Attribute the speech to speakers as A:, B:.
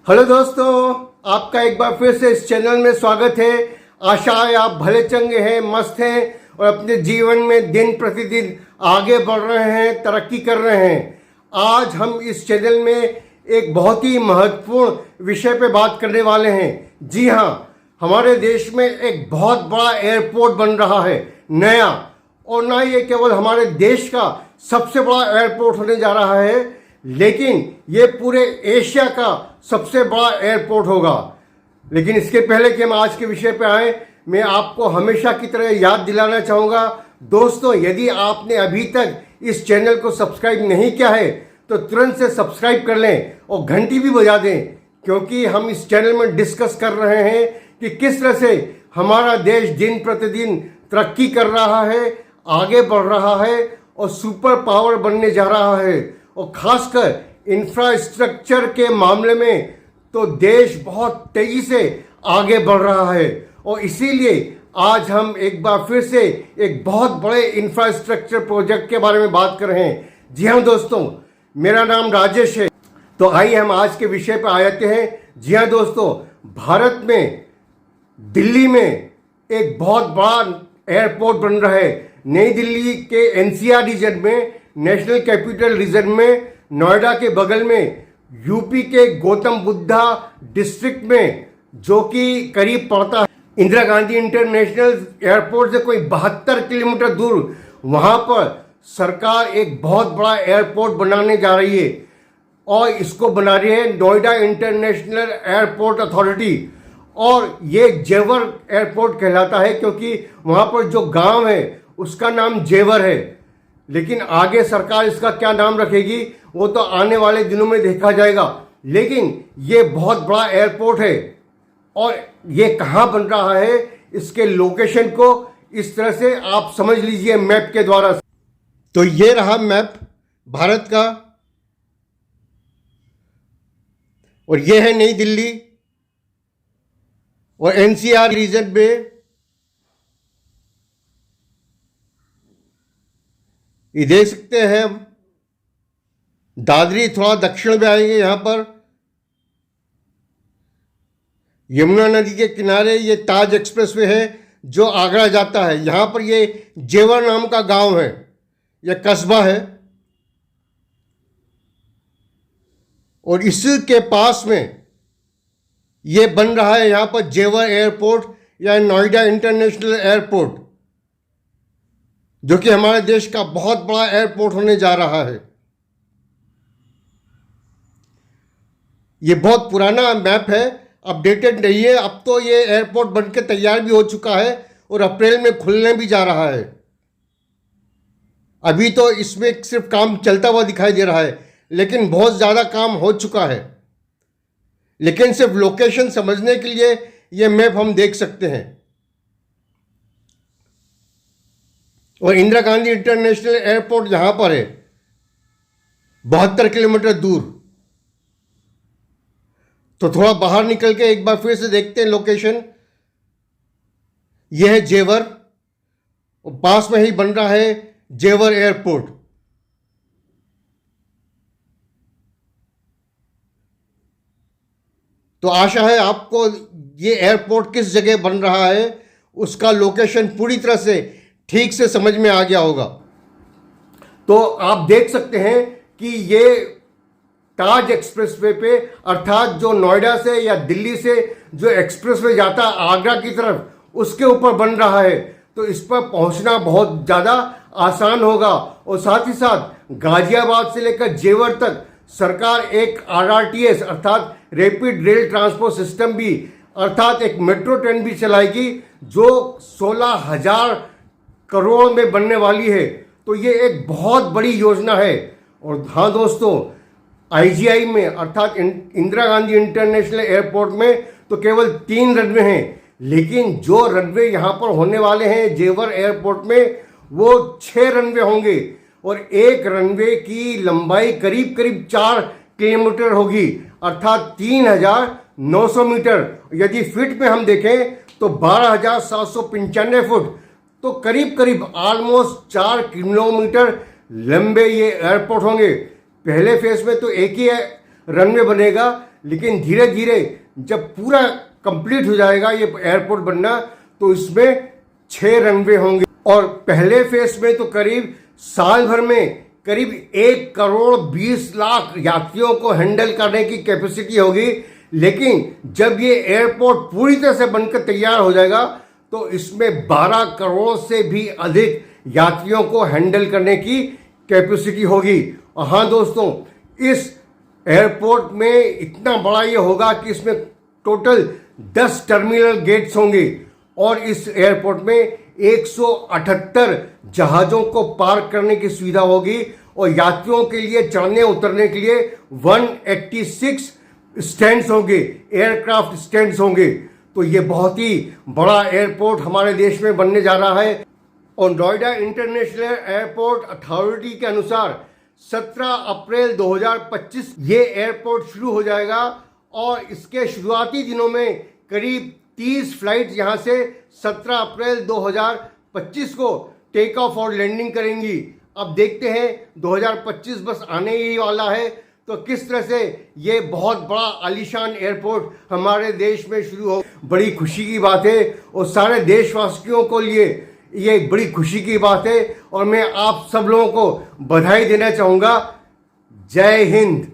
A: Hello दोस्तों, आपका एक बार फिर से इस चैनल में स्वागत है। आशा है आप भले चंगे हैं, मस्त हैं और अपने जीवन में दिन प्रतिदिन आगे बढ़ रहे हैं, तरक्की कर रहे हैं। आज हम इस चैनल में एक बहुत ही महत्वपूर्ण विषय पे बात करने वाले हैं। जी हाँ, हमारे देश में एक बहुत बड़ा एयरपोर्ट बन रहा है, नया। और ना ये केवल हमारे देश का सबसे बड़ा एयरपोर्ट होने जा रहा है, लेकिन ये पूरे एशिया का सबसे बड़ा एयरपोर्ट होगा। लेकिन इसके पहले कि हम आज के विषय पे आए, मैं आपको हमेशा की तरह याद दिलाना चाहूँगा दोस्तों, यदि आपने अभी तक इस चैनल को सब्सक्राइब नहीं किया है तो तुरंत से सब्सक्राइब कर लें और घंटी भी बजा दें, क्योंकि हम इस चैनल में डिस्कस कर रहे हैं कि किस तरह से हमारा देश दिन प्रतिदिन तरक्की कर रहा है, आगे बढ़ रहा है और सुपर पावर बनने जा रहा है। और खासकर इंफ्रास्ट्रक्चर के मामले में तो देश बहुत तेजी से आगे बढ़ रहा है। और इसीलिए आज हम एक बार फिर से एक बहुत बड़े इंफ्रास्ट्रक्चर प्रोजेक्ट के बारे में बात कर रहे हैं। जी हाँ दोस्तों, मेरा नाम राजेश है। तो आइए हम आज के विषय पर आ जाते हैं। जी हाँ दोस्तों, भारत में दिल्ली में एक बहुत बड़ा एयरपोर्ट बन रहा है। नई दिल्ली के एनसीआर रीजन में, नेशनल कैपिटल रीजन में, नोएडा के बगल में, यूपी के गौतम बुद्धा डिस्ट्रिक्ट में, जो कि करीब पड़ता है इंदिरा गांधी इंटरनेशनल एयरपोर्ट से कोई 72 किलोमीटर दूर। वहां पर सरकार एक बहुत बड़ा एयरपोर्ट बनाने जा रही है और इसको बना रही है नोएडा इंटरनेशनल एयरपोर्ट अथॉरिटी। और ये जेवर एयरपोर्ट कहलाता है क्योंकि वहां पर जो गांव है उसका नाम जेवर है। लेकिन आगे सरकार इसका क्या नाम रखेगी वो तो आने वाले दिनों में देखा जाएगा। लेकिन ये बहुत बड़ा एयरपोर्ट है और ये कहाँ बन रहा है, इसके लोकेशन को इस तरह से आप समझ लीजिए मैप के द्वारा। तो ये रहा मैप भारत का और ये है नई दिल्ली और एनसीआर रीजन में ये देख सकते हैं हम। दादरी थोड़ा दक्षिण में आएंगे, यहां पर यमुना नदी के किनारे ये ताज एक्सप्रेसवे है जो आगरा जाता है। यहां पर ये जेवर नाम का गांव है, यह कस्बा है। और इसके पास में ये बन रहा है यहां पर जेवर एयरपोर्ट या नोएडा इंटरनेशनल एयरपोर्ट, जो कि हमारे देश का बहुत बड़ा एयरपोर्ट होने जा रहा है। ये बहुत पुराना मैप है, अपडेटेड नहीं है। अब तो ये एयरपोर्ट बनके तैयार भी हो चुका है और अप्रैल में खुलने भी जा रहा है। अभी तो इसमें सिर्फ काम चलता हुआ दिखाई दे रहा है, लेकिन बहुत ज़्यादा काम हो चुका है। लेकिन सिर्फ लोकेशन समझने के लिए ये मैप हम देख सकते हैं। और इंदिरा गांधी इंटरनेशनल एयरपोर्ट यहां पर है 72 किलोमीटर दूर। तो थोड़ा बाहर निकल के एक बार फिर से देखते हैं लोकेशन। यह है जेवर और पास में ही बन रहा है जेवर एयरपोर्ट। तो आशा है आपको ये एयरपोर्ट किस जगह बन रहा है उसका लोकेशन पूरी तरह से ठीक से समझ में आ गया होगा। तो आप देख सकते हैं कि ये ताज एक्सप्रेसवे पे, अर्थात जो नोएडा से या दिल्ली से जो एक्सप्रेसवे जाता है आगरा की तरफ, उसके ऊपर बन रहा है। तो इस पर पहुंचना बहुत ज़्यादा आसान होगा। और साथ ही साथ गाजियाबाद से लेकर जेवर तक सरकार एक RRTS अर्थात रैपिड रेल ट्रांसपोर्ट सिस्टम भी, अर्थात एक मेट्रो ट्रेन भी चलाएगी जो 16,000 करोड़ में बनने वाली है। तो ये एक बहुत बड़ी योजना है। और हाँ दोस्तों, IGI में अर्थात इंदिरा गांधी इंटरनेशनल एयरपोर्ट में तो केवल 3 रनवे हैं, लेकिन जो रनवे यहाँ पर होने वाले हैं जेवर एयरपोर्ट में वो 6 रनवे होंगे। और एक रनवे की लंबाई करीब करीब 4 किलोमीटर होगी, अर्थात 3,900 मीटर। यदि फीट में हम देखें तो 12,795 फुट, तो करीब करीब ऑलमोस्ट 4 किलोमीटर लंबे ये एयरपोर्ट होंगे। पहले फेज में तो एक ही रनवे बनेगा, लेकिन धीरे धीरे जब पूरा कंप्लीट हो जाएगा ये एयरपोर्ट बनना, तो इसमें 6 रनवे होंगे और पहले फेज में तो करीब साल भर में करीब 1,20,00,000 यात्रियों को हैंडल करने की कैपेसिटी होगी। लेकिन जब ये एयरपोर्ट पूरी तरह से बनकर तैयार हो जाएगा तो इसमें 12 करोड़ से भी अधिक यात्रियों को हैंडल करने की कैपेसिटी होगी। और हाँ दोस्तों, इस एयरपोर्ट में इतना बड़ा ये होगा कि इसमें टोटल 10 टर्मिनल गेट्स होंगे और इस एयरपोर्ट में 178 जहाज़ों को पार्क करने की सुविधा होगी और यात्रियों के लिए चढ़ने उतरने के लिए 186 स्टैंड्स होंगे, एयरक्राफ्ट स्टैंड्स होंगे। तो ये बहुत ही बड़ा एयरपोर्ट हमारे देश में बनने जा रहा है। और नोएडा इंटरनेशनल एयरपोर्ट अथॉरिटी के अनुसार 17 अप्रैल 2025 ये एयरपोर्ट शुरू हो जाएगा और इसके शुरुआती दिनों में करीब 30 फ्लाइट यहाँ से 17 अप्रैल 2025 को टेक ऑफ और लैंडिंग करेंगी। अब देखते हैं 2025 बस आने ही वाला है तो किस तरह से ये बहुत बड़ा आलीशान एयरपोर्ट हमारे देश में शुरू हो। बड़ी खुशी की बात है और सारे देशवासियों को लिए ये बड़ी खुशी की बात है और मैं आप सब लोगों को बधाई देना चाहूँगा। जय हिंद।